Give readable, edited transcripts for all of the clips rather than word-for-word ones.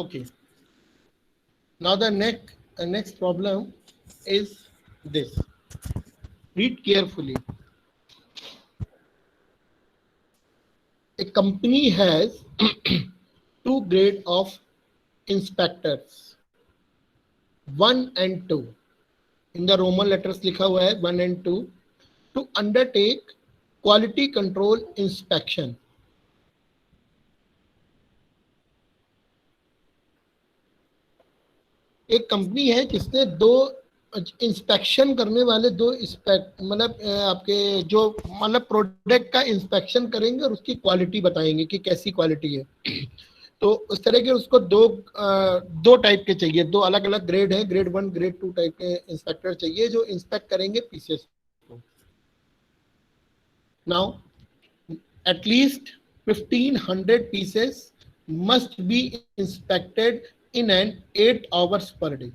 Okay. Now the next problem is this. Read carefully. A company has two grade of inspectors, 1 and 2. In the Roman letters लिखा हुआ है 1 and 2 to undertake quality control inspection. एक company है जिसने दो inspection करने वाले दो मतलब आपके जो मतलब प्रोडक्ट का इंस्पेक्शन करेंगे और उसकी क्वालिटी बताएंगे कि कैसी क्वालिटी है। तो उस तरह के उसको दो टाइप के चाहिए, दो अलग अलग ग्रेड है, ग्रेड 1 ग्रेड 2 टाइप के इंस्पेक्टर चाहिए जो इंस्पेक्ट करेंगे पीसेस को। Now at least 1500 pieces must be inspected in an 8 hours per day.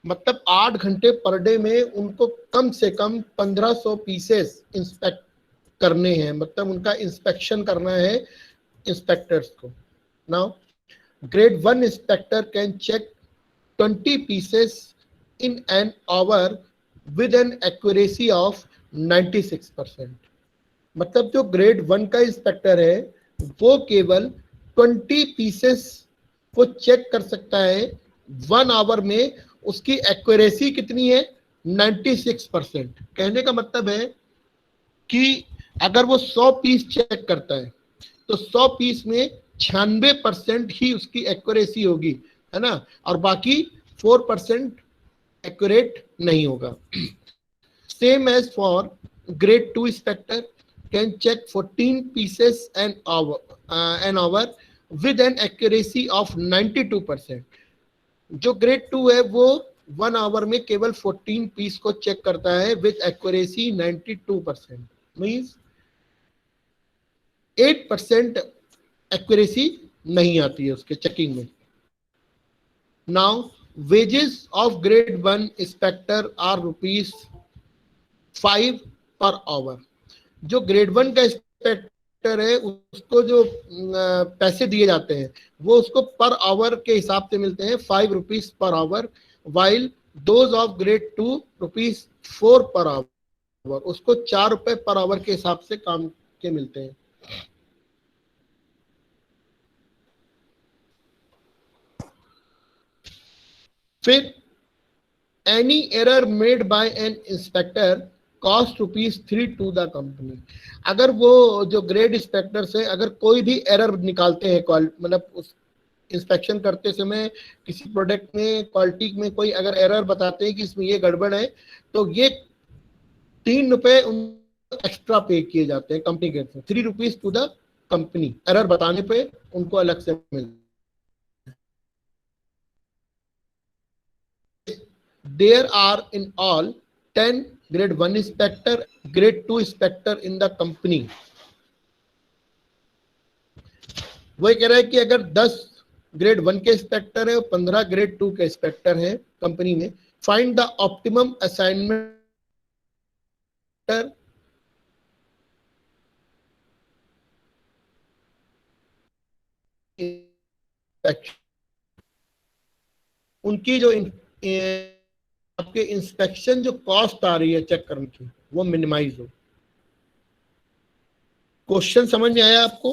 मतलब 8 घंटे पर डे में उनको कम से कम 1500 पीसेस इंस्पेक्ट करने हैं, मतलब उनका इंस्पेक्शन करना है इंस्पेक्टर्स को। Now grade 1 inspector can check 20 pieces in an hour with an accuracy of 96%। मतलब जो ग्रेड 1 का इंस्पेक्टर है वो केवल 20 पीसेस को चेक कर सकता है 1 आवर में। उसकी एक्यूरेसी कितनी है? 96%। कहने का मतलब है कि अगर वो 100 पीस चेक करता है तो 100 पीस में 96% ही उसकी एक्यूरेसी होगी, है ना, और बाकी 4% एक्यूरेट नहीं होगा। Same as for grade 2 inspector can check 14 pieces an hour with an accuracy of 92%। जो ग्रेड 2 है वो 1 आवर में केवल 14 पीस को चेक करता है विद एक्यूरेसी 92%। मींस 8% एक्यूरेसी नहीं आती है उसके चेकिंग में। Now wages of grade 1 inspector are ₹5 per hour. जो ग्रेड 1 का इंस्पेक्टर है उसको जो पैसे दिए जाते हैं वो उसको पर आवर के हिसाब से मिलते हैं, ₹5 per hour, while those of grade 2 ₹4 per hour. उसको ₹4 पर आवर के हिसाब से काम के मिलते हैं। फिर any error made by an inspector cost ₹3 to the company. अगर वो जो ग्रेड इंस्पेक्टर से अगर कोई भी एरर निकालते हैं, मतलब उस इंस्पेक्शन करते समय किसी प्रोडक्ट में क्वालिटी में कोई अगर एरर बताते हैं कि इसमें ये गड़बड़ है, तो ये ₹3 एक्स्ट्रा पे किए जाते हैं कंपनी के तरफ। ₹3 टू द कंपनी एरर बताने पे उनको अलग से मिलता है। There are in all 10 grade 1 inspector, grade 2 inspector in the company. वो कह रहा है कि अगर 10 ग्रेड 1 के इंस्पेक्टर है और 15 ग्रेड 2 के इंस्पेक्टर है कंपनी में, फाइंड द ऑप्टिमम असाइनमेंट उनकी जो आपके इंस्पेक्शन जो कॉस्ट आ रही है चेक करने की वो मिनिमाइज हो। क्वेश्चन समझ में आया आपको?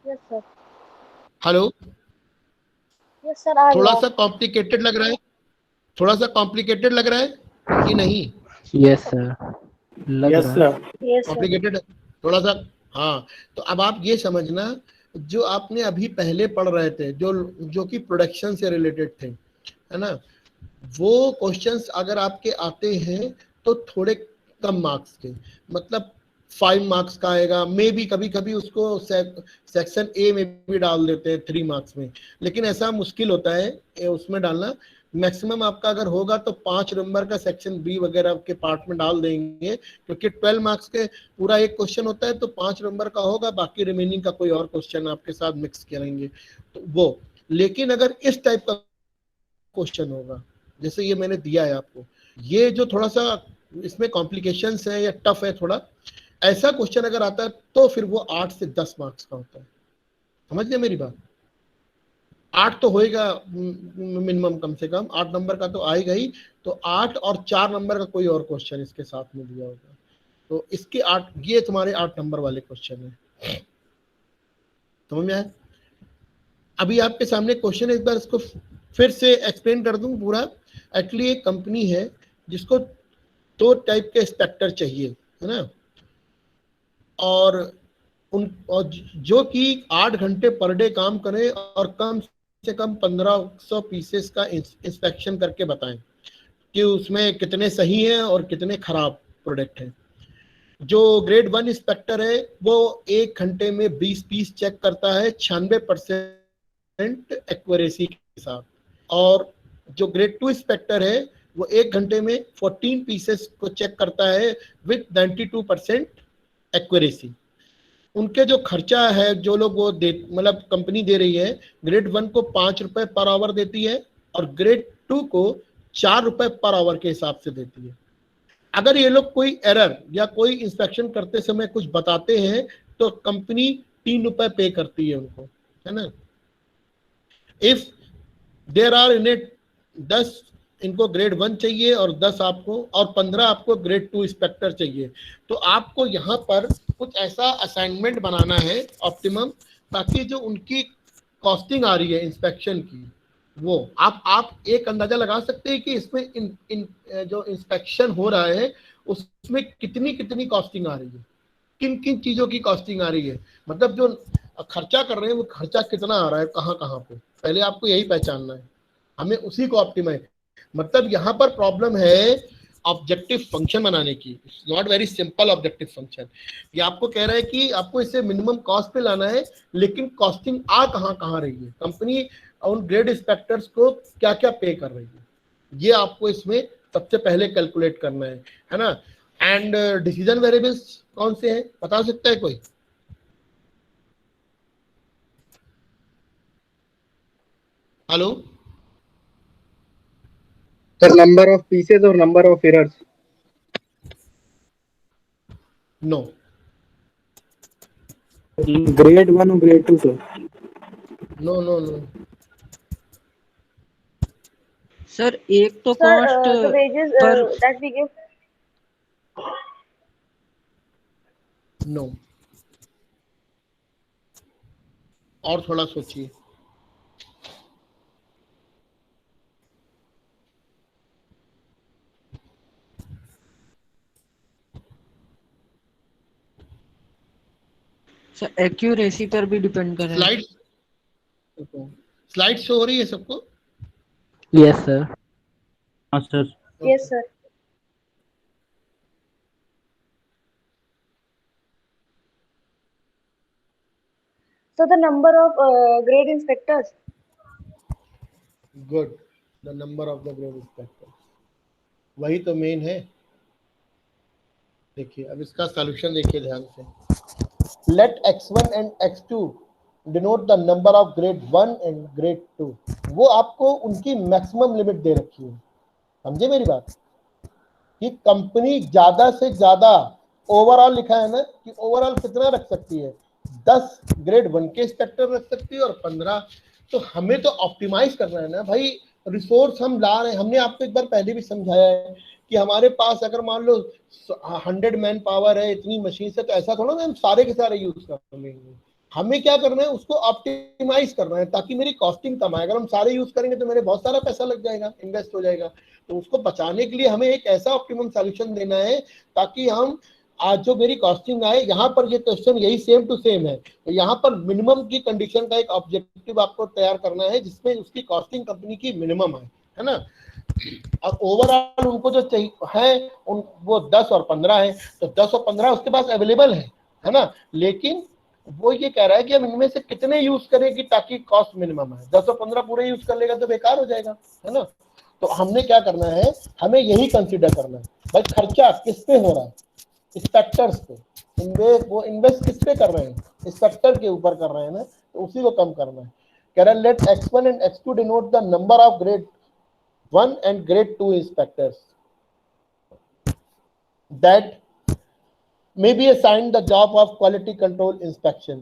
Yes sir. Hello? Yes sir. थोड़ा सा कॉम्प्लिकेटेड लग रहा है? थोड़ा सा कॉम्प्लिकेटेड लग रहा है कि नहीं? यस सर, लग रहा है कॉम्प्लिकेटेड थोड़ा सा। हाँ, तो अब आप ये समझना, जो आपने अभी पहले पढ़ रहे थे जो कि प्रोडक्शन से रिलेटेड थे, है ना, वो क्वेश्चंस अगर आपके आते हैं तो थोड़े कम मार्क्स के, मतलब 5 मार्क्स का आएगा, मे भी कभी कभी उसको सेक्शन ए में भी डाल देते हैं 3 मार्क्स में, लेकिन ऐसा मुश्किल होता है उसमें डालना। मैक्सिमम आपका अगर होगा तो 5 नंबर का सेक्शन बी वगैरह के पार्ट में डाल देंगे, क्योंकि 12 मार्क्स के पूरा एक क्वेश्चन होता है तो 5 नंबर का होगा, बाकी रिमेनिंग का कोई और क्वेश्चन आपके साथ मिक्स करेंगे तो वो। लेकिन अगर इस टाइप का क्वेश्चन होगा जैसे ये मैंने दिया है आपको, ये जो थोड़ा सा इसमें कॉम्प्लिकेशंस है या टफ है थोड़ा, ऐसा क्वेश्चन अगर आता है तो फिर वो 8 से 10 मार्क्स का होता है। समझ गए मेरी बात? 8 तो होएगा मिनिमम, कम से कम 8 नंबर का तो आएगा ही। तो 8 और 4 नंबर का कोई और क्वेश्चन इसके साथ में दिया होगा, तो इसके 8, ये तुम्हारे 8 नंबर वाले क्वेश्चन है। समझ में आया? अभी आपके सामने क्वेश्चन है, एक बार इसको फिर से एक्सप्लेन कर दूं पूरा। एक्चुअली एक कंपनी है जिसको 2 टाइप के इंस्पेक्टर चाहिए, है ना, और जो कि 8 घंटे पर डे काम करें और कम से कम 1500 पीसेस का इंस्पेक्शन करके बताएं कि उसमें कितने सही हैं और कितने खराब प्रोडक्ट हैं। जो ग्रेड 1 इंस्पेक्टर है वो 1 घंटे में 20 पीस चेक करता है 96% एक्यूरेसी के साथ, और जो ग्रेड 2 इंस्पेक्टर है वो 1 घंटे में 14 पीसेस को चेक करता है विद 92% एक्यूरेसी। उनके जो खर्चा है, जो लोग वो दे, मतलब कंपनी दे रही है, ग्रेड 1 को 5 रुपए पर आवर देती है और ग्रेड 2 को 4 रुपए पर आवर के हिसाब से देती है। अगर ये लोग कोई एरर या कोई इंस्पेक्शन करते समय कुछ बताते हैं तो कंपनी 3 रुपए पे करती है उनको, है ना। If there are in it 10 इनको ग्रेड 1 चाहिए और 10 आपको, और 15 आपको ग्रेड 2 इंस्पेक्टर चाहिए, तो आपको यहाँ पर कुछ ऐसा असाइनमेंट बनाना है ऑप्टिमम, ताकि जो उनकी कॉस्टिंग आ रही है इंस्पेक्शन की, वो आप एक अंदाजा लगा सकते हैं कि इसमें इन जो इंस्पेक्शन हो रहा है उसमें कितनी कितनी कॉस्टिंग आ रही है, किन किन चीजों की कॉस्टिंग आ रही है, मतलब जो खर्चा कर रहे हैं वो खर्चा कितना आ रहा है, कहाँ कहाँ पे, पहले आपको यही पहचानना है, हमें उसी को ऑप्टिमाइज। मतलब यहाँ पर प्रॉब्लम है ऑब्जेक्टिव फंक्शन बनाने की, it's not very simple objective function. ये आपको कह रहा है कि आपको इसे मिनिमम कॉस्ट पे लाना है, लेकिन कॉस्टिंग आ कहाँ रही है, कंपनी उन ग्रेड इंस्पेक्टर्स को क्या क्या पे कर रही है, ये आपको इसमें सबसे पहले कैलकुलेट करना है ना। एंड डिसीजन वेरिएबल्स कौन से हैं, बता सकता है कोई? Hello sir, number of pieces और number of errors. No, grade 1 और grade 2 sir. No no no sir एक तो Sir, कॉस्ट the wages पर that we give. नो, और थोड़ा सोचिए। सर एक्यूरेसी पर भी डिपेंड कर रहा है। स्लाइड शो हो रही है सबको? Yes sir. हाँ sir. Yes, sir. So the number of grade inspectors. Good, the number of the grade inspector, वही तो मेन है। देखिए अब इसका सॉल्यूशन देखिए ध्यान से। Let x1 and x2 denote the number of grade 1 and grade 2। वो आपको उनकी मैक्सिमम लिमिट दे रखी है, समझे मेरी बात, कि कंपनी ज्यादा से ज्यादा ओवरऑल लिखा है ना, कि ओवरऑल कितना रख सकती है, 10 ग्रेड 1 के इंस्पेक्टर रख सकती है और 15। तो हमें तो ऑप्टिमाइज करना है ना भाई, रिसोर्स हम ला रहे हैं। हमने आपको एक बार पहले भी समझाया है कि हमारे पास अगर मान लो 100 मैन पावर है, इतनी मशीन से, तो ऐसा थोड़ा ना हम सारे के सारे यूज कर लेंगे। हमें क्या करना है, उसको ऑप्टिमाइज करना है ताकि मेरी कॉस्टिंग कम आए। अगर हम सारे यूज करेंगे तो मेरे बहुत सारा पैसा लग जाएगा, इन्वेस्ट हो जाएगा। तो उसको बचाने के लिए हमें एक ऐसा ऑप्टिमम सॉल्यूशन देना है ताकि हम आज जो मेरी कॉस्टिंग आए। यहाँ पर ये क्वेश्चन यही सेम टू सेम है, तो यहाँ पर मिनिमम की कंडीशन का एक ऑब्जेक्टिव आपको तैयार करना है जिसमें उसकी कॉस्टिंग कंपनी की मिनिमम है ना। और ओवरऑल उनको जो चाहिए है वो 10 और 15 है, तो 10 और 15 उसके पास अवेलेबल है ना। लेकिन वो ये कह रहा है कि हम इनमें से कितने यूज करें कि ताकि कॉस्ट मिनिमम है। 10 और 15 पूरे यूज कर लेगा तो बेकार हो जाएगा, है ना। तो हमने क्या करना है, हमें यही कंसीडर करना है भाई, खर्चा किस पे हो रहा है, इंस्पेक्टर्स पे। वो इन्वेस्ट किस पे कर रहे हैं, इंस्पेक्टर के ऊपर कर रहे हैं ना, तो उसी को कम करना है। कह रहा है let x1 and x2 denote the number of grade 1 and grade 2 inspectors that may be assigned the job of quality control inspection.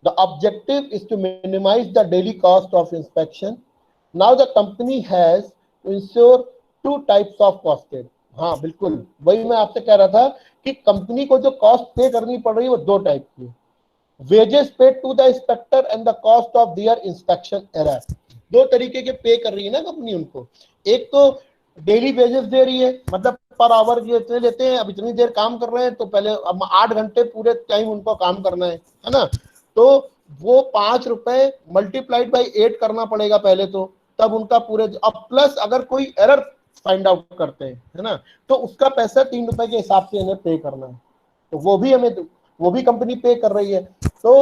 The objective is to minimize the daily cost of inspection. Now the company has to ensure two types of costed. हाँ बिल्कुल वही मैं आपसे कह रहा था कि company को जो कॉस्ट पे करनी पड़ रही है वो दो टाइप की, wages paid to the inspector and the cost of their inspection error. दो तरीके के पे कर रही है ना कंपनी उनको, एक तो डेली वेजेस दे रही है, मतलब पर आवर जितने लेते हैं, अब इतनी देर काम कर रहे हैं तो पहले अब 8 घंटे पूरे टाइम उनको काम करना है ना, तो वो 5 रुपए मल्टीप्लाइड बाई 8 करना पड़ेगा पहले तो, तब उनका पूरे, अब प्लस अगर कोई एरर फाइंड आउट करते हैं है ना, तो उसका पैसा 3 रुपए के हिसाब से इन्हें पे करना है, तो वो भी कंपनी पे कर रही है। तो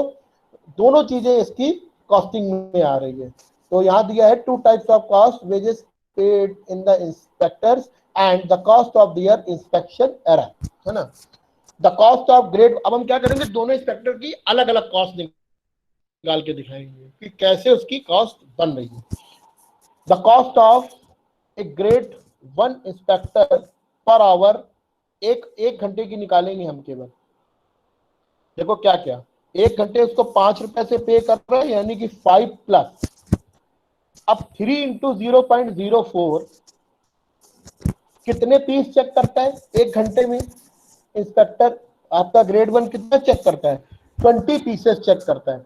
दोनों चीजें इसकी कॉस्टिंग में आ रही है। तो यहाँ दिया है two types of cost, wages paid in the inspectors and the cost of their inspection error, है ना। द कॉस्ट ऑफ ग्रेड, अब हम क्या करेंगे, दोनों इंस्पेक्टर की अलग अलग कॉस्ट निकाल के दिखाएंगे कि कैसे उसकी कॉस्ट बन रही है। The cost of A grade 1 inspector per hour, एक घंटे की निकालेंगे हम केवल। देखो क्या क्या, 1 घंटे उसको 5 रुपए से पे कर रहे हैं, यानी कि 5 प्लस, अब 3 इंटू 0.04 कितने पीस चेक करता है 1 घंटे में इंस्पेक्टर आपका ग्रेड 1, कितना चेक करता है, 20 पीसेस चेक करता है।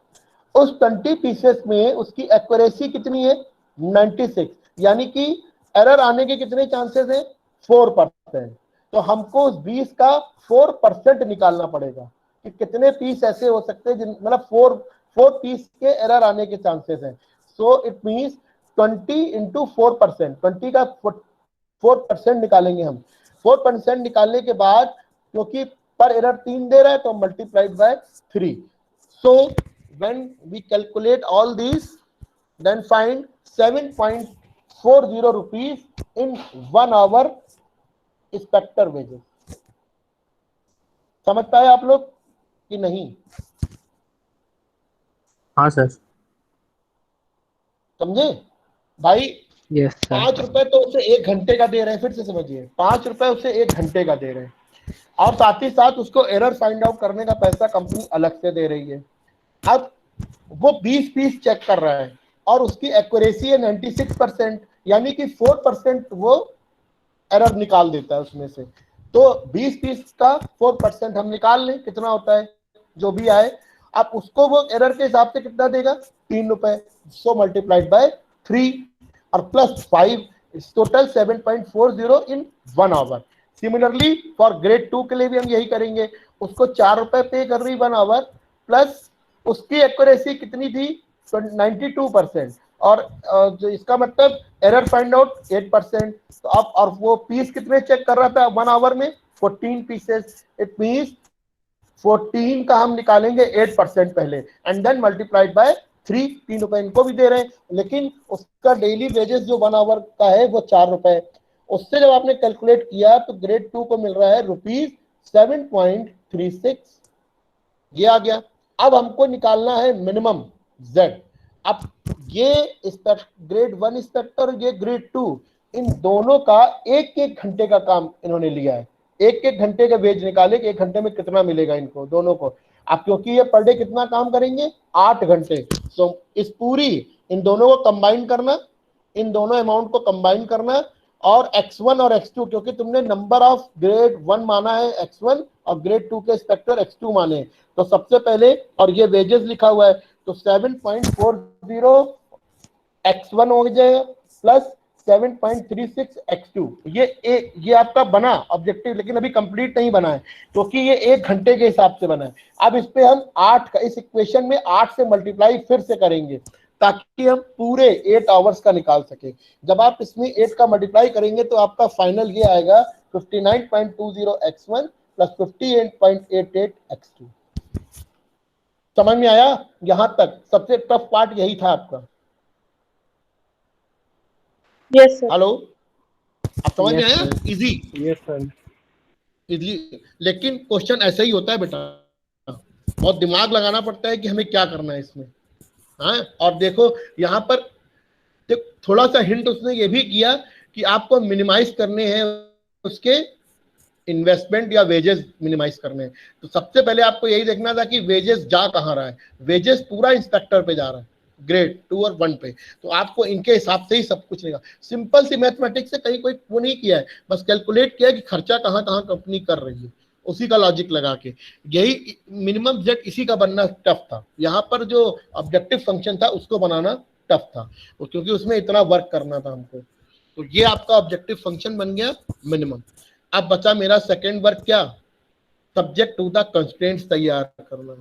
उस 20 पीसेस में उसकी एक्यूरेसी कितनी है, 96, यानी कि एरर आने के कितने चांसेस हैं, 4%। तो हमको उस 20 का 4% निकालना पड़ेगा कि कितने पीस ऐसे हो सकते हैं जिन, मतलब 4 पीस के एरर आने के चांसेस हैं। सो इट मींस 20 इंटू 4%, 20 का 4% निकालेंगे हम। 4% निकालने के बाद, क्योंकि पर एरर 3 दे रहा है, तो multiplied by 3। So when we calculate all this, then find 7.40 rupees in 1 hour inspector wages. समझ पाए आप लोग कि नहीं? हाँ सर। समझे भाई? Yes sir. 5 रुपए तो उसे 1 घंटे का दे रहे हैं, फिर से समझिए, 5 रुपए उसे 1 घंटे का दे रहे हैं, और साथ ही साथ उसको एरर फाइंड आउट करने का पैसा कंपनी अलग से दे रही है। अब वो 20 पीस चेक कर रहा है और उसकी एक्यूरेसी है 96%, यानी कि 4% वो एरर निकाल देता है उसमें से। तो 20 पीस का 4% हम निकाल लें, कितना होता है जो भी आए। अब उसको वो एरर के हिसाब से कितना देगा, 3 रुपए। सो मल्टीप्लाइड बाय 3 और plus 5, total 7.40 in 1 hour. Similarly for grade 2 के लिए भी हम यही करेंगे, उसको 4 रुपए पे कर रही 1 आवर, प्लस उसकी एक्यूरेसी कितनी थी, 92%, और जो इसका मतलब एरर फाइंड आउट 8%। तो अब और वो पीस कितने चेक कर रहा था 1 आवर में, 14 पीसेस। इट मींस 14 का हम निकालेंगे 8% पहले, एंड देन मल्टीप्लाइड बाय 3 रुपए इनको भी दे रहे हैं, लेकिन उसका डेली वेजेस जो 1 आवर का है वो 4 रुपए। उससे जब आपने कैलकुलेट किया तो ग्रेड 2 को मिल रहा है ₹7.36, ये आ गया। अब हमको निकालना है मिनिमम Z। अब ये ग्रेड 1 इंस्पेक्टर और ये ग्रेड 2, इन दोनों का 1 घंटे का काम इन्होंने लिया है। 1 घंटे का वेज निकाले कि 1 घंटे में कितना मिलेगा इनको दोनों को। अब क्योंकि ये पर डे कितना काम करेंगे, 8 घंटे, तो इस पूरी इन दोनों को कंबाइन करना, इन दोनों अमाउंट को कंबाइन करना, और x1 और x2, क्योंकि तुमने नंबर ऑफ ग्रेड 1 माना है x1 और ग्रेड 2 के इंस्पेक्टर x2 माने, तो सबसे पहले, और ये वेजेस लिखा हुआ है, तो 7.40 x1 हो जाएगा प्लस 7.36 x2। ये आपका बना ऑब्जेक्टिव, लेकिन अभी कंप्लीट नहीं बना है क्योंकि ये 1 घंटे के हिसाब से बना है। अब इस पे हम 8 का, इस इक्वेशन में 8 से मल्टीप्लाई फिर से करेंगे ताकि हम पूरे 8 आवर्स का निकाल सके। जब आप इसमें 8 का मल्टीप्लाई करेंगे तो आपका फाइनल ये आएगा 59.20 x1 प्लस 58.88 x2। समझ में आया? यहां तक सबसे टफ पार्ट यही था आपका। Yes sir. हेलो, आप समझ में आया? Easy, yes sir. इजी। लेकिन क्वेश्चन ऐसा ही होता है बेटा, बहुत दिमाग लगाना पड़ता है कि हमें क्या करना है इसमें। हाँ, और देखो यहाँ पर थोड़ा सा हिंट उसने ये भी किया कि आपको मिनिमाइज करने हैं उसके इन्वेस्टमेंट या वेजेस मिनिमाइज करने हैं। तो सबसे पहले आपको यही देखना था कि वेजेस जा कहाँ रहा है। वेजेस पूरा इंस्पेक्टर पे जा रहा है, ग्रेड 2 और 1 पे। तो आपको इनके हिसाब से ही सब कुछ लेगा। सिंपल सी मैथमेटिक्स से कहीं कोई वो नहीं किया है, बस कैलकुलेट किया है कि खर्चा कहाँ कहाँ कंपनी कर रही है, उसी का लॉजिक लगा के। यही मिनिमम जेट इसी का बनना टफ था। यहाँ पर जो ऑब्जेक्टिव फंक्शन था उसको बनाना टफ था, क्योंकि उसमें इतना वर्क करना था हमको। तो ये आपका ऑब्जेक्टिव फंक्शन बन गया मिनिमम। अब बचा मेरा सेकेंड वर्क क्या, सब्जेक्ट टू द कंस्ट्रेंट्स तैयार करना।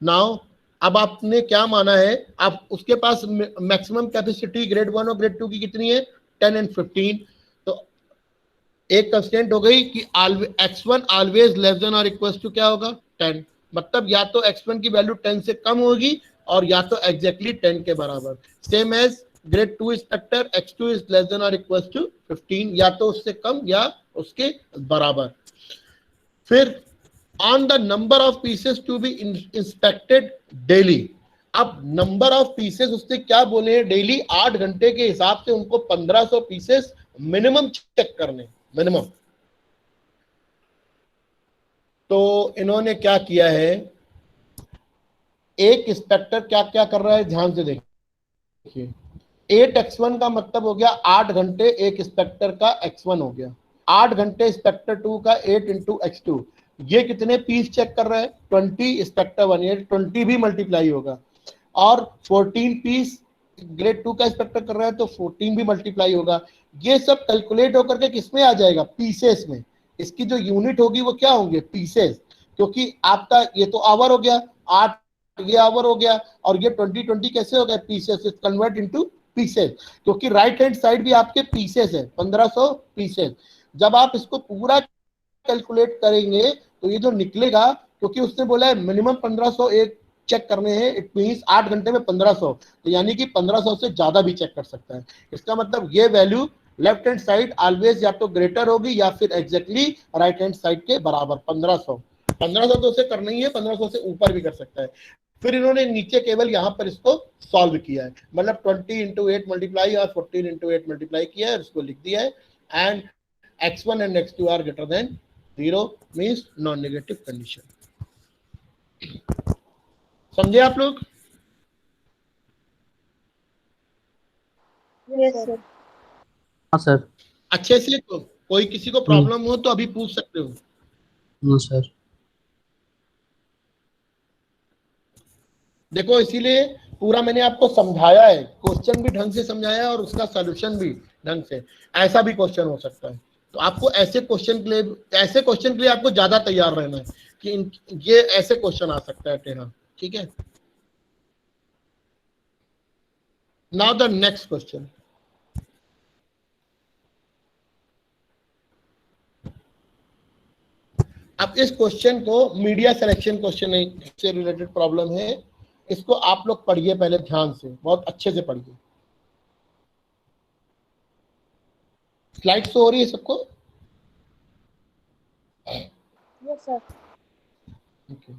नाउ अब आपने क्या माना है, आप उसके पास मैक्सिमम कैपेसिटी ग्रेड 1 और ग्रेड 2 की कितनी है, 10 एंड 15। तो एक कंस्टेंट हो गई कि x1 ऑलवेज लेस देन और इक्वल टू क्या होगा, 10। मतलब या तो x1 की वैल्यू 10 से कम होगी और या तो एग्जैक्टली 10 के बराबर। Same as grade 2 inspector, x2 is less than और इक्वल टू 15, या तो उससे कम या उसके बराबर। फिर on the number of pieces to be inspected daily. अब नंबर ऑफ पीसेस उससे क्या बोले हैं, डेली 8 घंटे के हिसाब से उनको 1500 पीसेस मिनिमम चेक करने, मिनिमम। तो इन्होंने क्या किया है, एक इंस्पेक्टर क्या क्या कर रहा है ध्यान से देखिए। 8x1 का मतलब हो गया 8 घंटे एक इंस्पेक्टर का x1 हो गया, 8 घंटे इंस्पेक्टर 2 का 8 इंटू x2। ये कितने पीस चेक कर रहा है, 20 इंस्पेक्टर 1, ये 20 भी मल्टीप्लाई होगा। और 14 पीस ग्रेड 2 का इंस्पेक्टर कर रहा है तो 14 भी मल्टीप्लाई होगा। ये सब कैलकुलेट होकर के किसमें आ जाएगा, पीसेस में। इसकी जो यूनिट होगी वो क्या होंगे, पीसेस। क्योंकि आपका ये तो आवर हो गया, 8 ये आवर हो गया, और ये 20 20 कैसे हो गए, पीसेस, कन्वर्ट इनटू पीसेस। क्योंकि राइट हैंड साइड भी आपके पीसेस है, 1500 पीसेस। जब आप इसको पूरा कैलकुलेट करेंगे तो ये जो निकलेगा, क्योंकि उसने बोला है मिनिमम 1500 एक चेक करने हैं, इट मींस 8 घंटे में 1500, तो यानी कि 1500 से ज्यादा भी चेक कर सकता है। इसका मतलब ये value left hand side always या तो ग्रेटर होगी या फिर एग्जैक्टली राइट हैंड साइड के बराबर। 1500 तो उसे करना ही है, 1500 से ऊपर भी कर सकता है। फिर इन्होंने नीचे केवल यहां पर इसको सॉल्व किया है, मतलब 20 इंटू 8 मल्टीप्लाई और 14 इंटू 8 मल्टीप्लाई किया है, इसको लिख दिया है। And x1 and x2 are greater than 0 means non negative condition. समझे आप लोग? Yes, sir. हाँ सर। अच्छे से कोई किसी को प्रॉब्लम हो तो अभी पूछ सकते हो। No sir. देखो इसीलिए पूरा मैंने आपको समझाया है, क्वेश्चन भी ढंग से समझाया और उसका सॉल्यूशन भी ढंग से। ऐसा भी क्वेश्चन हो सकता है, तो आपको ऐसे क्वेश्चन के लिए आपको ज्यादा तैयार रहना है कि ये ऐसे क्वेश्चन आ सकता है टेढ़ा। ठीक है, नाउ द नेक्स्ट क्वेश्चन। अब इस क्वेश्चन को मीडिया सिलेक्शन क्वेश्चन से रिलेटेड प्रॉब्लम है, इसको आप लोग पढ़िए पहले ध्यान से, बहुत अच्छे से पढ़िए। स्लाइड शो हो रही है सबको? Yes, sir. Okay.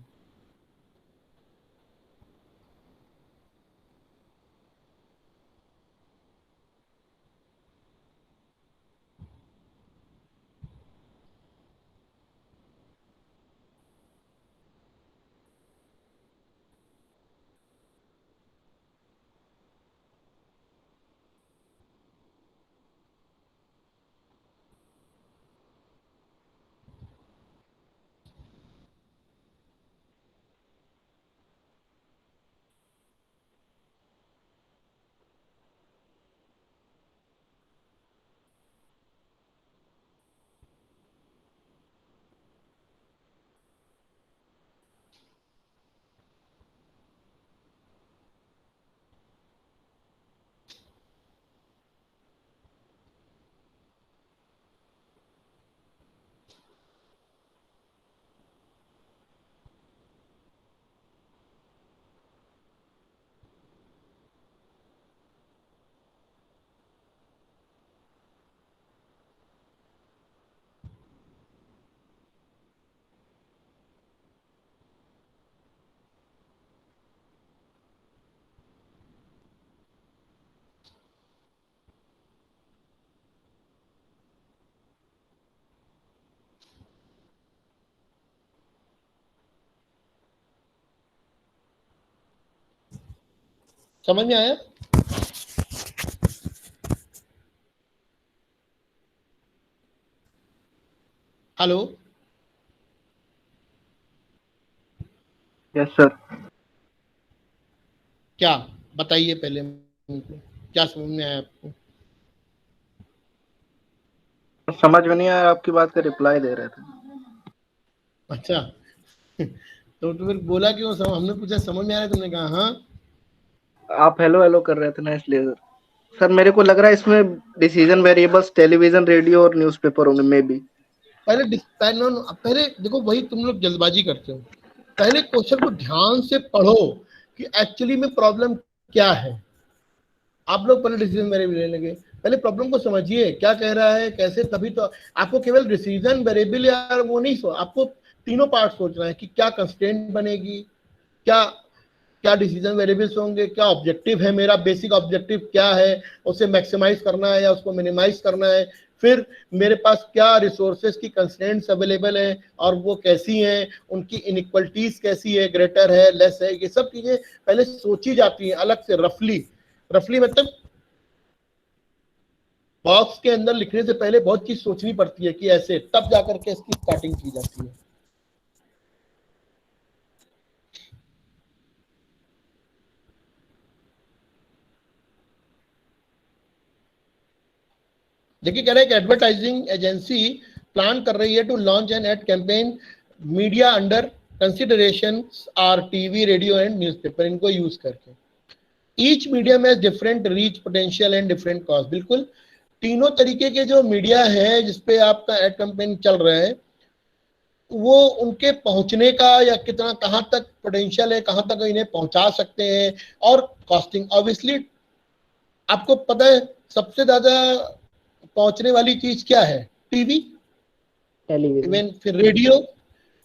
समझ में आया? Hello, yes sir. क्या बताइए पहले मुझको, क्या समझ में आया आपको? समझ में नहीं आया, आपकी बात का रिप्लाई दे रहे थे। अच्छा तो फिर बोला क्यों? हमने पूछा समझ में आ रहा है, तुमने कहा हाँ। आप हेलो हेलो कर रहे थे ना, इसलिए सर। सर मेरे को लग रहा है इसमें डिसीजन वेरिएबल्स टेलीविजन, रेडियो और न्यूज़पेपर होंगे मे बी। पहले देखो, वही तुम लोग जल्दबाजी करते हो। पहले क्वेश्चन को ध्यान से पढ़ो कि एक्चुअली में प्रॉब्लम क्या है। आप लोग पहले डिसीजन वेरिएबल लेने लगे, पहले प्रॉब्लम को समझिए क्या कह रहा है, कैसे, तभी तो आपको केवल डिसीजन वेरिएबल या वो नहीं आपको तीनों पार्ट सोचना है कि क्या कंस्ट्रेंट बनेगी, क्या क्या डिसीजन वेरिएबल्स होंगे, क्या ऑब्जेक्टिव है, मेरा बेसिक ऑब्जेक्टिव क्या है, उसे मैक्सिमाइज करना है या उसको मिनिमाइज करना है, फिर मेरे पास क्या रिसोर्सेज की कंस्ट्रेंट्स अवेलेबल हैं और वो कैसी हैं, उनकी इनइक्वलिटीज कैसी है, ग्रेटर है, लेस है, ये सब चीजें पहले सोची जाती हैं अलग से। रफली मतलब बॉक्स के अंदर लिखने से पहले बहुत चीज सोचनी पड़ती है कि ऐसे, तब जाकर के इसकी स्टार्टिंग की जाती है। देखिए कह रहे हैं कि एडवर्टाइजिंग एजेंसी प्लान कर रही है to launch an ad campaign media under consideration are TV, radio and newspaper, इनको यूज करके। Each medium has different reach potential and different cost. बिल्कुल, तीनों तरीके के जो मीडिया है जिसपे आपका एड कैंपेन चल रहा है, वो उनके पहुंचने का या कितना, कहां तक पोटेंशियल है, कहां तक इन्हें पहुंचा सकते हैं, और कॉस्टिंग। ऑब्वियसली आपको पता है सबसे ज्यादा पहुंचने वाली चीज क्या है? TV, television. इवन फिर रेडियो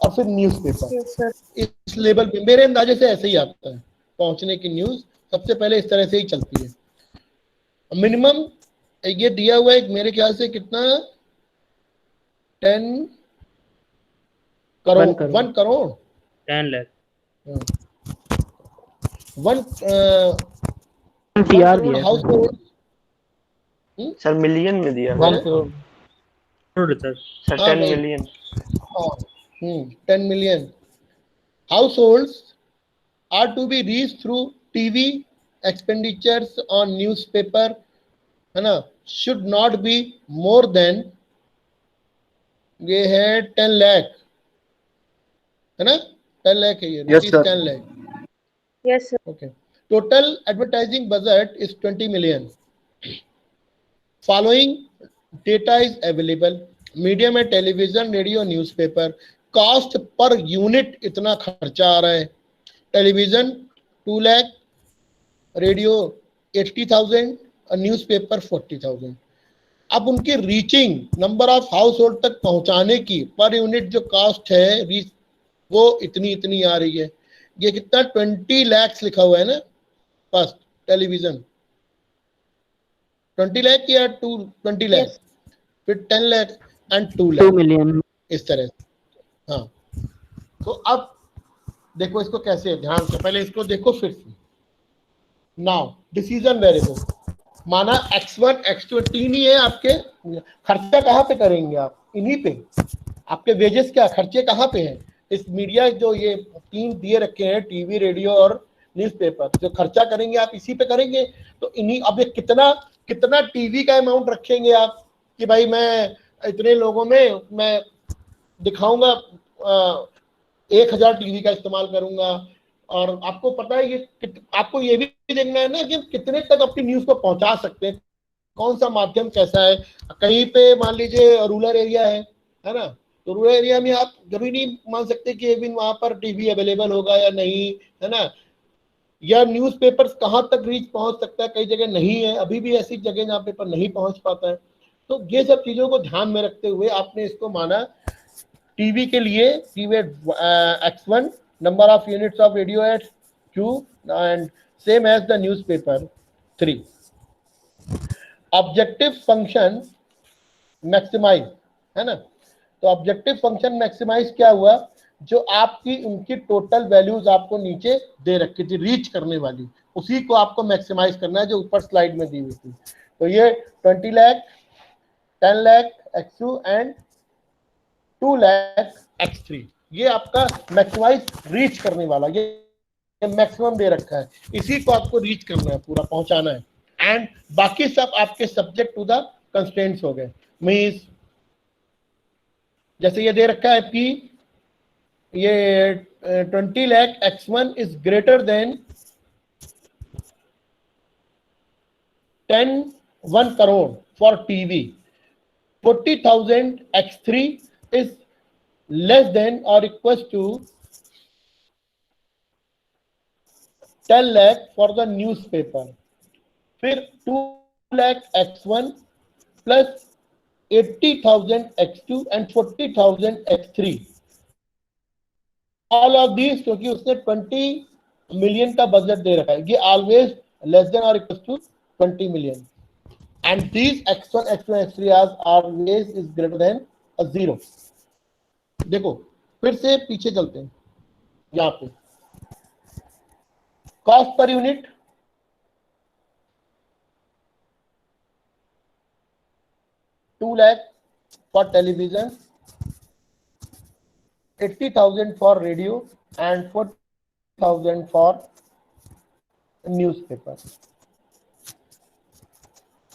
और फिर न्यूज़पेपर। Yes, sir. इस लेवल पे मेरे अंदाजे से ऐसे ही आता है, पहुंचने की न्यूज सबसे पहले इस तरह से ही चलती है। मिनिमम ये दिया हुआ है मेरे ख्याल से कितना, 10 करोड़, 1 करोड़ 10 लाख। 1 CR दिया हाउस होल्ड। सर मिलियन में दिया 1 करोड़। सर सर हाँ 10 भाई, million. 10 million households are to be reached through TV expenditures on newspaper, है ना, should not be more than, ये है 10 लाख, है ना, 10 लाख है ये, Yes, rupees sir. 10 lakh. Yes, sir. Okay. Total advertising budget is 20 million. Following data is available. Media में television, radio, newspaper, cost per unit इतना खर्चा आ रहा है। टेलीविजन 2 लाख, रेडियो 80,000 और न्यूज़पेपर 40,000। अब उनकी reaching, number of house hold तक पहुंचाने की पर यूनिट जो कॉस्ट है रीच, वो इतनी इतनी आ रही है। ये कितना, 20 lakhs लिखा हुआ है ना, फर्स्ट टेलीविजन 20 लाख या 20 लाख, Yes. फिर 10 लाख एंड 2 2 लाख, मिलियन। इस तरह से। हाँ, तो अब देखो इसको कैसे, ध्यान से पहले इसको देखो फिर से। नाउ डिसीजन वेरिएबल, माना x1 x2 तीन ही है आपके, खर्चा कहाँ पे करेंगे आप? इन्हीं पे। आपके वेजेस क्या, खर्चे कहाँ पे हैं? इस मीडिया जो ये तीन दिए रखे हैं, टीवी, रेडियो और न्यूज़पेपर, जो खर्चा करेंगे आप इसी पे करेंगे। तो इन्हीं, अब ये कितना कितना टीवी का अमाउंट रखेंगे आप कि भाई मैं इतने लोगों में मैं दिखाऊंगा 1000 टीवी का इस्तेमाल करूंगा। और आपको पता है ये, आपको ये भी देखना है ना कि कितने तक अपनी न्यूज को पहुंचा सकते हैं, कौन सा माध्यम कैसा है। कहीं पे मान लीजिए रूरल एरिया है ना, तो रूरल एरिया में आप कभी नहीं मान सकते कि एक दिन वहां पर टीवी अवेलेबल होगा या नहीं, है ना, या न्यूज़पेपर्स कहाँ तक रीच पहुंच सकता है, कई जगह नहीं है, अभी भी ऐसी जगह जहाँ पेपर नहीं पहुंच पाता है। तो ये सब चीजों को ध्यान में रखते हुए आपने इसको माना। टीवी के लिए TV x1, number of units of radio at 2 and same as the newspaper 3. Objective function maximize, है ना, तो ऑब्जेक्टिव फंक्शन मैक्सिमाइज क्या हुआ जो आपकी उनकी टोटल वैल्यूज आपको नीचे दे रखी थी रीच करने वाली, उसी को आपको मैक्सिमाइज करना है जो ऊपर स्लाइड में दी हुई थी। तो ये 20 lakh, 10 lakh X2 and 2 lakh X3, ये आपका मैक्सिमाइज रीच करने वाला, ये मैक्सिमम दे रखा है, इसी को आपको रीच करना है, पूरा पहुंचाना है। एंड बाकी सब आपके सब्जेक्ट टू द कंस्ट्रेंट्स हो गए। मींस जैसे ये दे रखा है कि ये 20 lakh X1 is greater than 1 crore for TV, 40,000 X3 is less than और equal to 10 lakh for the newspaper. फिर 2 lakh X1 plus 80,000 X2 and 40,000 X3, all of these, क्योंकि उसने 20 मिलियन का बजट दे रखा है, ये ऑलवेज लेस देन और equal to 20 million, and these X1, X2, X3 are always is greater than 0। देखो फिर से पीछे चलते हैं, यहाँ पे cost per unit, $2 lakh for television, 80,000 for radio and 40,000 for newspaper।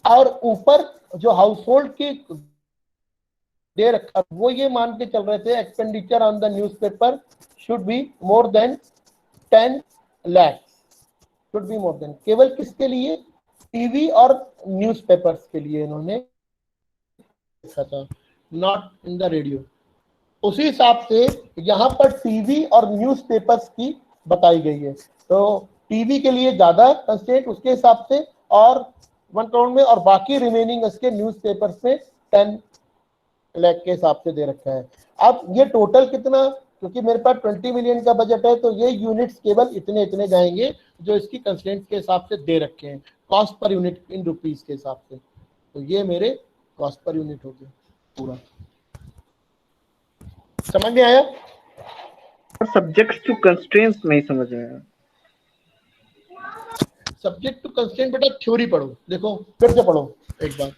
और ऊपर जो हाउस होल्ड की दे रखा वो ये मान के चल रहे थे expenditure on the newspaper should be more than 10 lakh, should be more then, केवल किसके लिए? टीवी और न्यूज़पेपर्स के लिए इन्होंने था, नॉट इन द रेडियो। उसी हिसाब से यहाँ पर टीवी और न्यूज़पेपर्स की बताई गई है, तो टीवी के लिए ज्यादा कंस्ट्रेंट उसके हिसाब से और 1 करोड़ में, और बाकी रिमेनिंग इसके न्यूज़पेपर्स में 10 लाख के हिसाब से दे रखा है। अब ये टोटल कितना, क्योंकि मेरे पास 20 मिलियन का बजट है, तो ये यूनिट्स केवल इतने इतने जाएंगे जो इसकी कंस्ट्रेंट के हिसाब से दे रखे हैं, cost per unit in rupees के हिसाब से। तो ये मेरे कॉस्ट पर यूनिट हो गया पूरा। समझ में आया? सब्जेक्ट्स टू कंस्ट्रेंट्स नहीं समझ में आया। सब्जेक्ट टू कंस्ट्रेंट बेटा थ्योरी पढ़ो, देखो फिर से पढ़ो एक बार।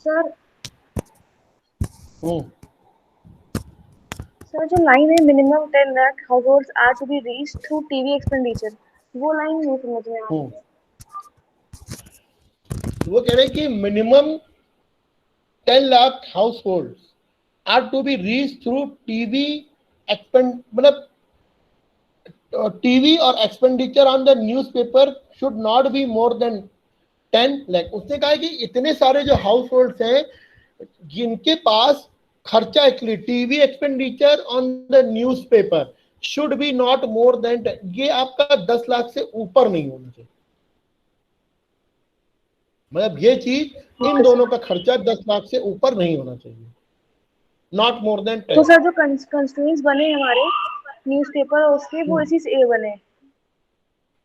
सर सर जो लाइन है minimum 10 lakh households are to be reached through TV expenditure, वो लाइन नहीं समझ में आ रही है। वो कह रहे हैं कि minimum 10 lakh households are to be reach through TV expend, मतलब टीवी और expenditure on the newspaper should not be more than 10 lakh. उसने कहा है कि इतने सारे जो हाउस होल्ड्स हैं जिनके पास खर्चा actually TV expenditure on the newspaper should be not more than, ये आपका 10 लाख से ऊपर नहीं होना चाहिए। मतलब ये चीज इन दोनों का खर्चा 10 लाख से ऊपर नहीं होना चाहिए, नॉट मोर देन 10। तो सर जो कंस्ट्रेंट्स बने हमारे न्यूज़पेपर और उसके, वो इसी से बने।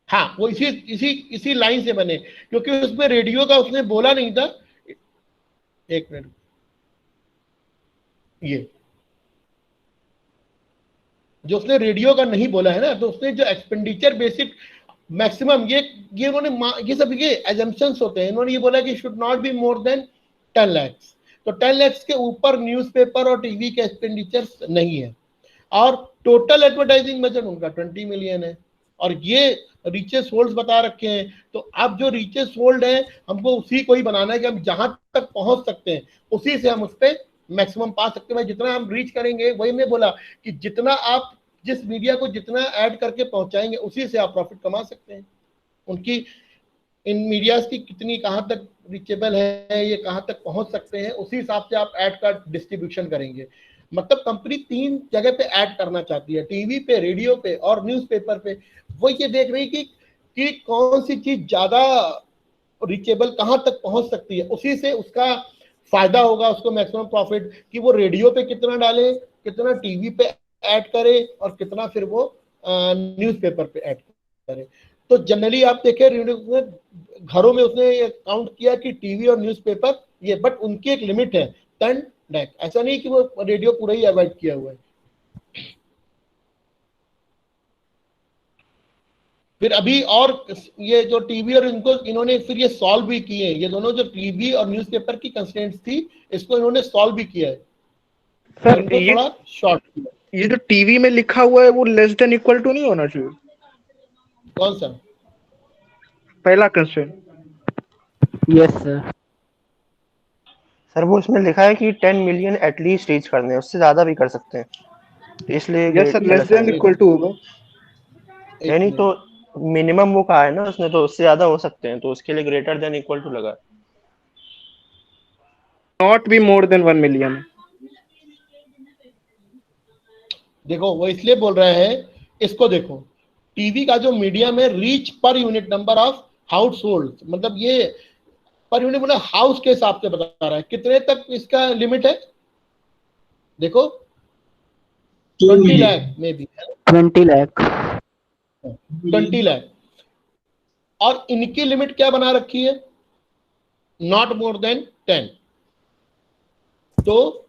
हाँ, वो इसी लाइन से बने, क्योंकि उसमें रेडियो का उसने बोला नहीं था। एक मिनट, ये जो उसने रेडियो का नहीं बोला है ना, तो उसने जो एक्सपेंडिचर बेसिक मैक्सिमम ये उन्होंने ये सब ये एजम्पशंस होते हैं, इन्होंने ये बोला कि should not be more than 10 lakh. तो 10 लाख के ऊपर न्यूज़पेपर और टीवी के एक्सपेंडिचर नहीं है, और टोटल एडवर्टाइजिंग बजट उनका 20 मिलियन है, और ये रीचेस होल्ड्स बता रखे हैं। तो अब जो रीचेस होल्ड है हमको उसी को ही बनाना है कि हम जहां तक पहुंच सकते हैं उसी से हम उस पर मैक्सिमम पा सकते हैं। जितना हम रीच करेंगे, वही मैं बोला कि जितना आप जिस मीडिया को जितना ऐड करके पहुंचाएंगे उसी से आप प्रॉफिट कमा सकते हैं। उनकी इन मीडियाज की कितनी कहाँ तक रीचेबल है, ये कहाँ तक पहुंच सकते हैं, उसी हिसाब से आप ऐड का डिस्ट्रीब्यूशन करेंगे। मतलब कंपनी 3 जगह पे ऐड करना चाहती है, टीवी पे, रेडियो पे और न्यूज़पेपर पे। वो ये देख रही कि कि कौन सी चीज ज्यादा रीचेबल कहां तक पहुंच सकती है, उसी से उसका फायदा होगा, उसको मैक्सिमम प्रॉफिट, कि वो रेडियो पे कितना डाले, कितना टीवी पे ऐड करे और कितना फिर वो न्यूज़पेपर पे ऐड करे। तो जनरली आप देखें रेडियो घरों में उसने काउंट किया कि टीवी और न्यूज़पेपर ये, बट उनकी एक लिमिट है 10 लाख, ऐसा नहीं कि वो रेडियो पूरा ही अवॉइड किया हुआ है। फिर अभी और ये जो टीवी और इनको इन्होंने फिर ये सॉल्व भी किए हैं, ये दोनों जो टीवी और न्यूज़पेपर की कंस्ट्रेंट्स थी इसको इन्होंने सॉल्व भी किया है, सर इनको ये थोड़ा शॉर्ट किया। ये जो टीवी में लिखा हुआ है वो लेस देन इक्वल टू नहीं होना चाहिए? कौन सा? पहला कंस्ट्रेंट। Yes sir. सर वो इसमें लिखा है कि 10 मिलियन एटलीस्ट रीच करने हैं, उससे ज्यादा भी कर सकते हैं, तो इसलिए yes sir, less than equal to होगा। यानी तो मिनिमम वो कहा है ना उसने, तो उससे ज्यादा हो सकते हैं, तो उसके लिए ग्रेटर देन इक्वल टू लगा। Not be more then 1 million. देखो वो इसलिए बोल रहे हैं, इसको देखो टीवी का जो मीडिया में reach per unit number of house hold, मतलब ये पर यूनिट मतलब हाउस के हिसाब से बता रहा है कितने तक इसका लिमिट है। देखो 20 लाख में भी 20 लाख। 20 लाख, और इनकी लिमिट क्या बना रखी है, नॉट मोर देन 10। तो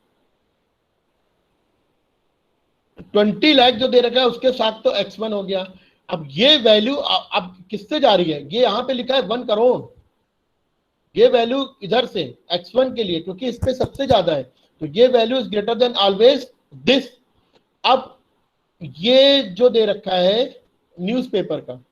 20 लाख जो दे रखा है उसके साथ तो X1 हो गया। अब ये वैल्यू अब किससे जा रही है, ये यहां पे लिखा है 1 करोड़, ये वैल्यू इधर से X1 के लिए, क्योंकि इस पे सबसे ज्यादा है, तो ये value is greater then always this. अब ये जो दे रखा है न्यूज़पेपर का,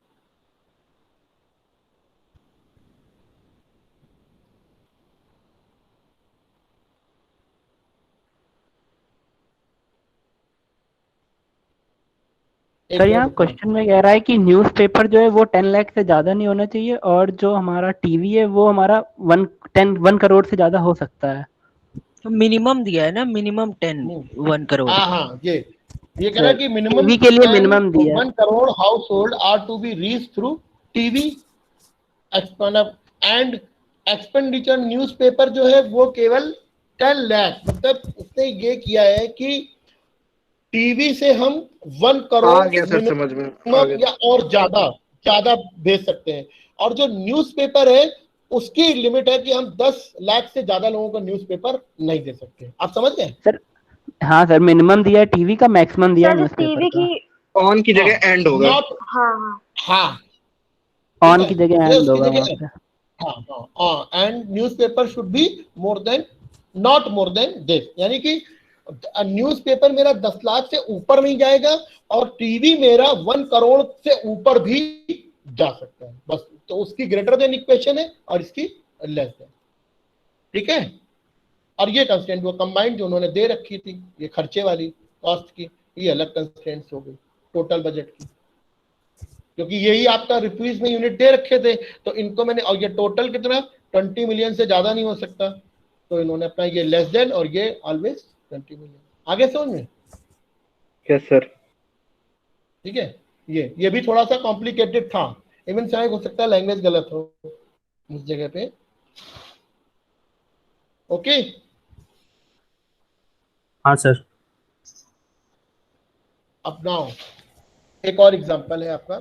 सर यहाँ क्वेश्चन में कह रहा है कि न्यूज़पेपर जो है वो 10 लाख से ज्यादा नहीं होना चाहिए, और जो हमारा टीवी है वो हमारा 1 करोड़ से ज्यादा हो सकता है। तो मिनिमम दिया है ना, मिनिमम 1 करोड़। हाँ ये कह रहा है कि मिनिमम टीवी के लिए मिनिमम दिया 1 crore household are to be reach through TV and expenditure. Newspaper जो है वो केवल 10 लाख, मतलब उसने ये किया है कि टीवी से हम 1 करोड़ सर समझ में या और ज्यादा भेज सकते हैं, और जो न्यूज़पेपर है उसकी लिमिट है कि हम 10 लाख से ज्यादा लोगों को न्यूज़पेपर नहीं दे सकते। आप समझ गए? सर हाँ सर, मिनिमम दिया है टीवी का, मैक्सिमम दिया है न्यूज़पेपर टीवी का। की ऑन की जगह एंड होगा। हाँ ऑन की जगह एंड होगा वहाँ पे। हाँ, and newspaper should be more then, not more than this, यानी कि न्यूज़पेपर मेरा 10 लाख से ऊपर नहीं जाएगा और टीवी मेरा 1 करोड़ से ऊपर भी जा सकता है, बस। तो उसकी ग्रेटर देन इक्वेशन है और इसकी लेस देन, ठीक है। और ये कंस्टेंट वो कंबाइंड जो उन्होंने दे रखी थी, ये खर्चे वाली कॉस्ट की, ये अलग कंस्टेंट्स हो गई टोटल बजट की, क्योंकि यही आपका रुपीज में यूनिट दे रखे थे, तो इनको मैंने, और ये टोटल कितना 20 मिलियन से ज्यादा नहीं हो सकता, तो इन्होंने अपना ये लेस देन और ये ऑलवेज 20 मिलियन। आगे समझ में? Yes sir. ठीक है, ये भी थोड़ा सा कॉम्प्लिकेटेड था, इवन शायद हो सकता है लैंग्वेज गलत हो उस जगह पे। ओके हाँ सर। अब नाउ एक और एग्जांपल है आपका,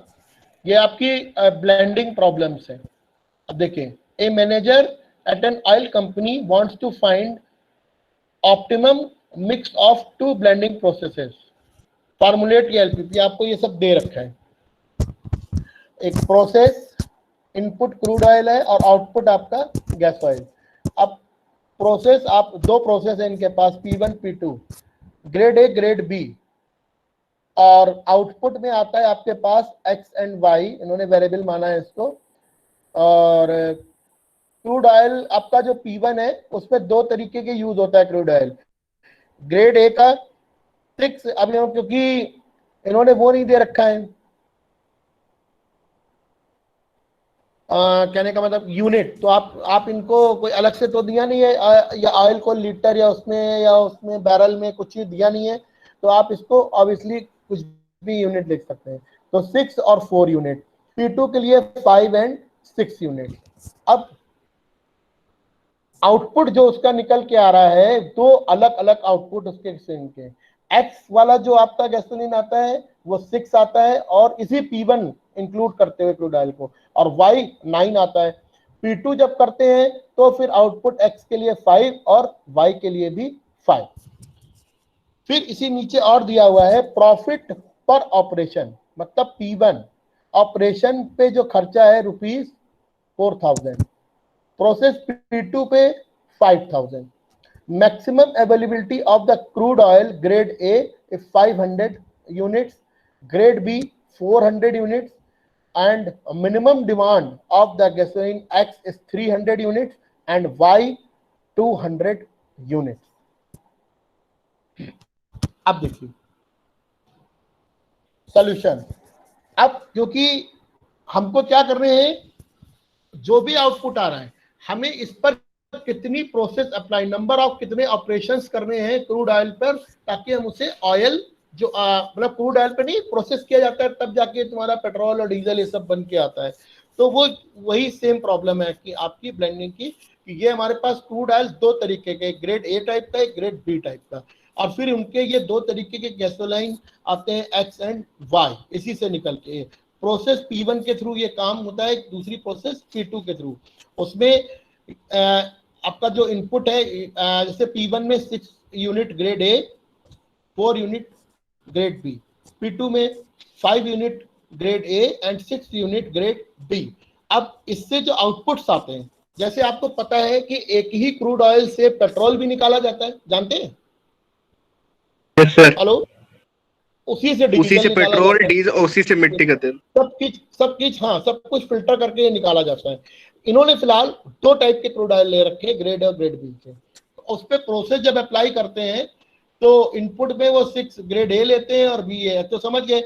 ये आपकी ब्लेंडिंग प्रॉब्लम्स है। अब देखिए, a manager at an oil company wants to find optimum mix of 2 blending processes, formulate या एलपीपी, आपको ये सब दे रखा है। एक प्रोसेस इनपुट क्रूड ऑयल है और आउटपुट आपका गैस ऑयल। अब प्रोसेस, आप 2 प्रोसेस है इनके पास, P1 P2, grade A grade B, और आउटपुट में आता है आपके पास X एंड Y, इन्होंने वेरिएबल माना है इसको। और क्रूड ऑयल आपका जो P1 है उसमें 2 तरीके के यूज होता है क्रूड ऑयल। ग्रेड ए का 6, अभी क्योंकि इन्होंने वो नहीं दे रखा है, कहने का मतलब यूनिट, तो आप इनको कोई अलग से तो दिया नहीं है, या ऑयल को लीटर या उसमें बैरल में कुछ ही दिया नहीं है, तो आप इसको ऑब्वियसली कुछ भी यूनिट लिख सकते हैं। तो 6 और 4 यूनिट P2 के लिए 5 and 6 यूनिट। अब आउटपुट जो उसका निकल के आ रहा है, दो अलग अलग आउटपुट उसके के। एक्स वाला जो आपका गैसोलीन आता है वो 6 आता है और इसी P1 इंक्लूड करते हुए क्रूड ऑयल को, और Y 9 आता है। P2 जब करते हैं तो फिर आउटपुट एक्स के लिए 5 और Y के लिए भी 5। फिर इसी नीचे और दिया हुआ है प्रॉफिट पर ऑपरेशन, मतलब P1 ऑपरेशन पे जो खर्चा है ₹4000, प्रोसेस P2 पे 5000। Maximum availability of the crude oil grade A is 500 units, grade B 400 units, and minimum demand of the gasoline X is 300 units and Y 200 units। अब देखिए solution. अब क्योंकि हमको क्या कर रहे हैं, जो भी आउटपुट आ रहा है हमें इस पर कितनी प्रोसेस अप्लाई, नंबर ऑफ कितने ऑपरेशंस करने हैं क्रूड ऑयल पर, ताकि हम उसे ऑयल जो मतलब क्रूड ऑयल पर नहीं प्रोसेस किया जाता है तब जाके तुम्हारा पेट्रोल और डीजल ये सब बन के आता है। तो वो वही सेम प्रॉब्लम है कि आपकी ब्लेंडिंग की, कि ये हमारे पास क्रूड ऑयल दो तरीके के, ग्रेड ए टाइप का, एक ग्रेड बी टाइप का, और फिर उनके ये दो तरीके के गैसोलाइन आते हैं एक्स एंड वाई, इसी से निकल के प्रोसेस P1 के थ्रू ये काम होता है, दूसरी प्रोसेस P2 के थ्रू। उसमें आपका जो इनपुट है जैसे P1 में 6 unit grade A, 4 unit grade B, P2 में 5 unit grade A and 6 unit grade B. अब इससे जो आउटपुट्स आते हैं, जैसे आपको पता है कि एक ही क्रूड ऑयल से पेट्रोल भी निकाला जाता है, जानते हैं? Yes sir. हेलो, उसी से पेट्रोल, डीजल, उसी से मिट्टी का तेल, सब कुछ हाँ, सब कुछ फिल्टर करके निकाला जाता है। इन्होंने फिलहाल दो टाइप के क्रूड ऑयल ले रखे, ग्रेड और ग्रेड बी के। तो उस पर प्रोसेस जब अप्लाई करते हैं तो इनपुट में वो 6 ग्रेड ए लेते हैं और बी है, तो समझ गए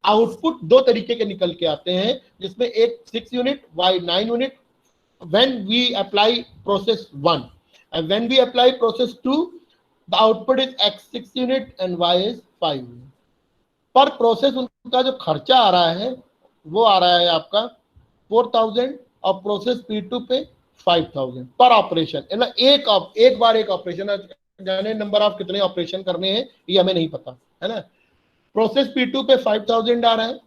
आउटपुट दो तरीके के निकल के आते हैं, जिसमें एक 6 unit, Y 9 unit when we apply process 1, and when we apply process 2 the output is x 6 unit and y is 5 unit। पर प्रोसेस उनका जो खर्चा आ रहा है वो आ रहा है आपका 4000 और प्रोसेस P2 पे 5000 पर ऑपरेशन। एक बार एक ऑपरेशन, जाने नंबर ऑफ कितने ऑपरेशन करने हैं ये हमें नहीं पता है ना। प्रोसेस P2 पे 5000 आ रहा है,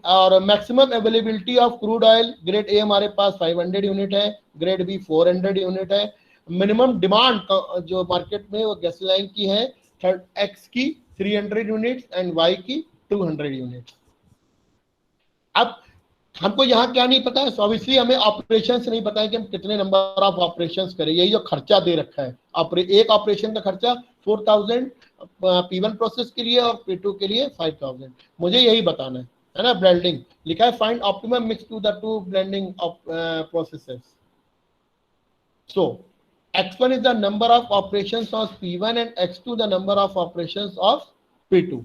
और maximum availability of crude oil grade A हमारे पास 500 यूनिट है, ग्रेड बी 400 यूनिट है। मिनिमम डिमांड जो मार्केट में वो गैसोलाइन की है एक्स की 300 यूनिट्स एंड वाई की 200 यूनिट्स। अब हमको यहाँ क्या नहीं पता है, ऑब्वियसली हमें ऑपरेशंस नहीं पता है कि हम कितने नंबर ऑफ ऑपरेशंस करें। यही जो खर्चा दे रखा है, एक ऑपरेशन का खर्चा 4000 P1 प्रोसेस के लिए और P2 के लिए 5000, मुझे यही बताना है ना। ब्लेंडिंग लिखा है, find optimum mix to the two blending of processes. So x1 is the number of operations of P1 and x2 the number of operations of P2।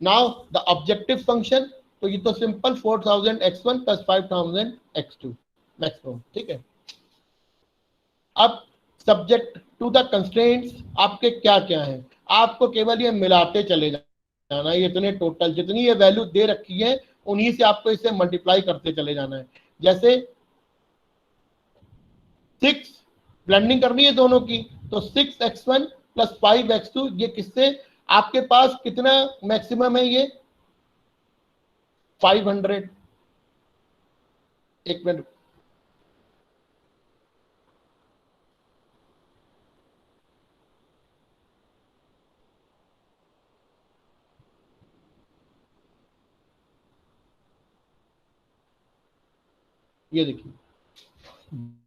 now the objective function, तो ये तो simple 4000 x1 plus 5000 x2 maximum, ठीक है। अब subject to the constraints आपके क्या क्या है, आपको केवल ये मिलाते चले जाना, ये इतने टोटल जितनी ये वैल्यू दे रखी है उन्हीं से आपको इसे मल्टीप्लाई करते चले जाना है। जैसे 6 ब्लेंडिंग करनी है दोनों की, तो 6x1 प्लस 5x2, ये किससे आपके पास कितना मैक्सिमम है, ये 500। एक मिनट, ये देखिए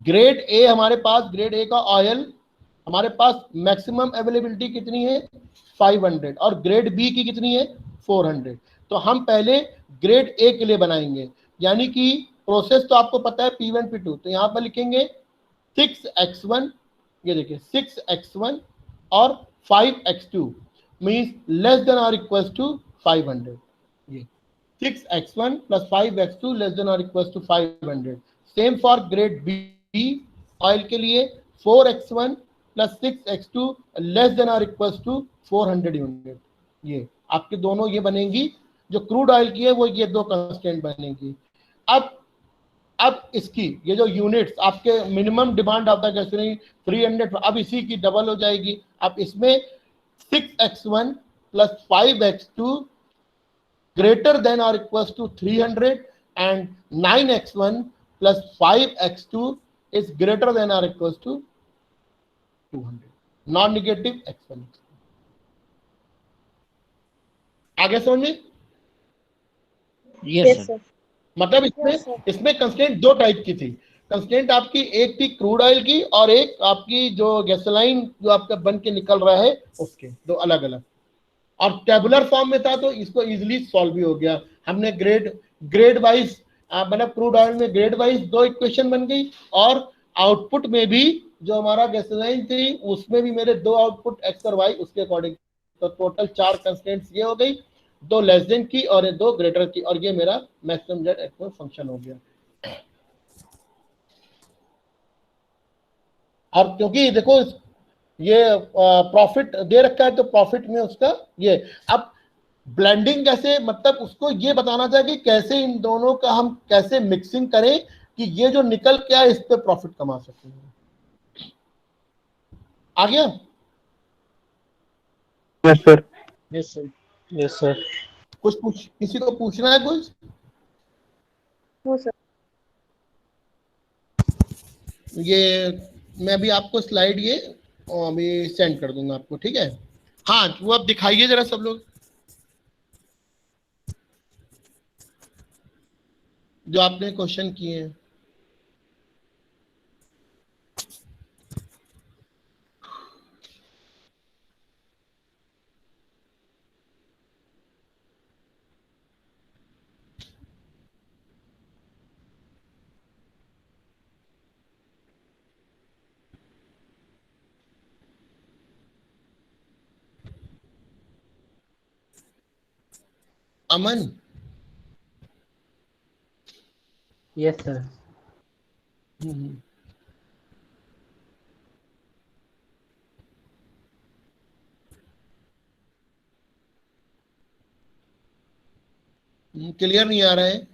ग्रेड ए हमारे पास, ग्रेड ए का ऑयल हमारे पास मैक्सिमम अवेलेबिलिटी कितनी है 500 और ग्रेड बी की कितनी है 400। तो हम पहले ग्रेड ए के लिए बनाएंगे, यानी कि प्रोसेस तो आपको पता है P1 P2, तो यहाँ पर लिखेंगे 6x1, ये देखिए 6x1 और 5x2 मीन्स लेस देन और इक्वल टू 500। ये 6x1 plus 5x2 less than और equal to 500। Same for grade B oil के लिए 4x1 plus 6x2 less than और इक्वल टू 400 यूनिट। ये आपके दोनों ये बनेंगी, जो क्रूड ऑयल की है वो ये दो कंस्टेंट बनेंगी। अब इसकी ये जो यूनिट्स आपके मिनिमम डिमांड आता है गैसोलीन 300, अब इसी की डबल हो जाएगी। अब इसमें 6x1 plus 5x2 greater than और equal to 300 and 9x1 plus 5x2 is greater than और equal to 200, non negative x1। आगे समझ में? Yes yes sir. सर। मतलब Yes, sir. इसमें कंस्टेंट दो टाइप की थी। कंस्टेंट आपकी एक थी क्रूड ऑयल की और एक आपकी जो गैसोलाइन जो आपका बन के निकल रहा है उसके, दो अलग अलग। और टेबुलर फॉर्म में था तो इसको इजीली सॉल्व भी हो गया। हमने ग्रेड वाइज मतलब क्रूड ऑयल में ग्रेड वाइज दो इक्वेशन बन गई और आउटपुट में भी जो हमारा गैसोलाइन थी उसमें भी मेरे दो आउटपुट एक्स और वाई उसके अकॉर्डिंग। तो टोटल 4 कंस्टेंट्स ये हो गई, 2 लेस देन की और ये 2 ग्रेटर की, और ये मेरा मैक्सिमम जेड एक्चुअल फंक्शन हो गया। और क्योंकि देखो ये प्रॉफिट दे रखा है तो प्रॉफिट में उसका ये, अब ब्लेंडिंग कैसे, मतलब उसको ये बताना चाहिए कि कैसे इन दोनों का हम कैसे मिक्सिंग करें कि ये जो निकल के आए इस पे प्रॉफिट कमा सकते हैं। आ गया? Yes sir. Yes sir. Yes sir. किसी को पूछना है कुछ? No sir. ये मैं अभी आपको स्लाइड ये अभी सेंड कर दूंगा आपको, ठीक है? हाँ, वो अब दिखाइए जरा सब लोग जो आपने क्वेश्चन किए हैं। अमन, यस सर। क्लियर नहीं आ रहा है?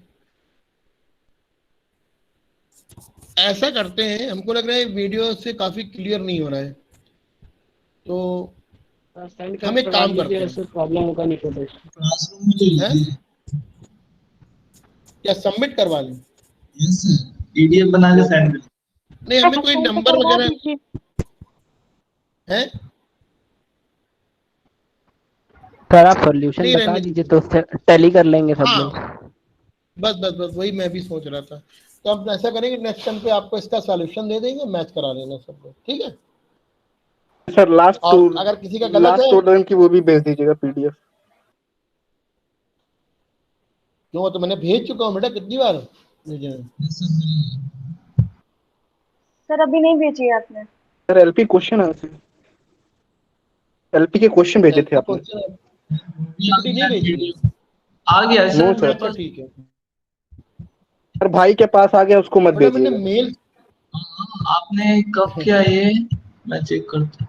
ऐसा करते हैं, हमको लग रहा है वीडियो से काफी क्लियर नहीं हो रहा है, तो हम एक काम करते हैं, प्रॉब्लम होगा नहीं तो क्लासरूम में ले हैं? लीजिए। क्या सबमिट करवा लें? यस सर, पीडीएफ बना के सेंड कर। नहीं, हमें कोई नंबर वगैरह है? सर आप सॉल्यूशन नहीं, बता रहने दीजिए तो उससे टैली कर लेंगे सब लोग। हाँ, बस वही मैं भी सोच रहा था। तो अब ऐसा करेंगे, नेक्स्ट टाइम पे आपको इसका सॉल्यूशन दे देंगे, मैच करा लेना सब लोग, ठीक है? सर लास्ट और अगर किसी का गलत है, टूर की वो भी भेज दीजिएगा पीडीएफ। क्यों? तो मैंने भेज चुका हूँ बेटा, कितनी बार भेजे हैं? यस सर, मिल सर अभी नहीं भेजी है आपने। Sir LP question answer, LP के क्वेश्चन भेजे थे आपने। पीपीटी नहीं भेजी? आ गया नो सर। सर। अच्छा, ठीक है। सर भाई के पास आ गया, उसको मत बेटा मैंने भेजिएगा। मेल, आपने कब किया ये? मैं चेक करता हूँ।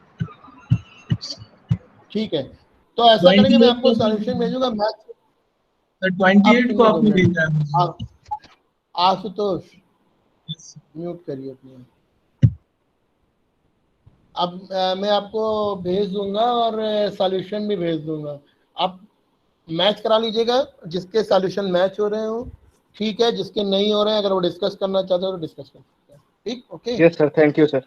ठीक है, तो ऐसा करेंगे, मैं आपको सॉल्यूशन भेजूंगा, मैच सर 28 को आपने भेजा है मुझे। Ashutosh yes sir. म्यूट करिए अपने। अब मैं आपको भेज दूंगा और सॉल्यूशन भी भेज दूंगा, आप मैच करा लीजिएगा, जिसके सॉल्यूशन मैच हो रहे हो ठीक है, जिसके नहीं हो रहे हैं अगर वो डिस्कस करना चाहते हो तो डिस्कस कर सकते हैं, ठीक? Okay. Yes sir, thank you sir.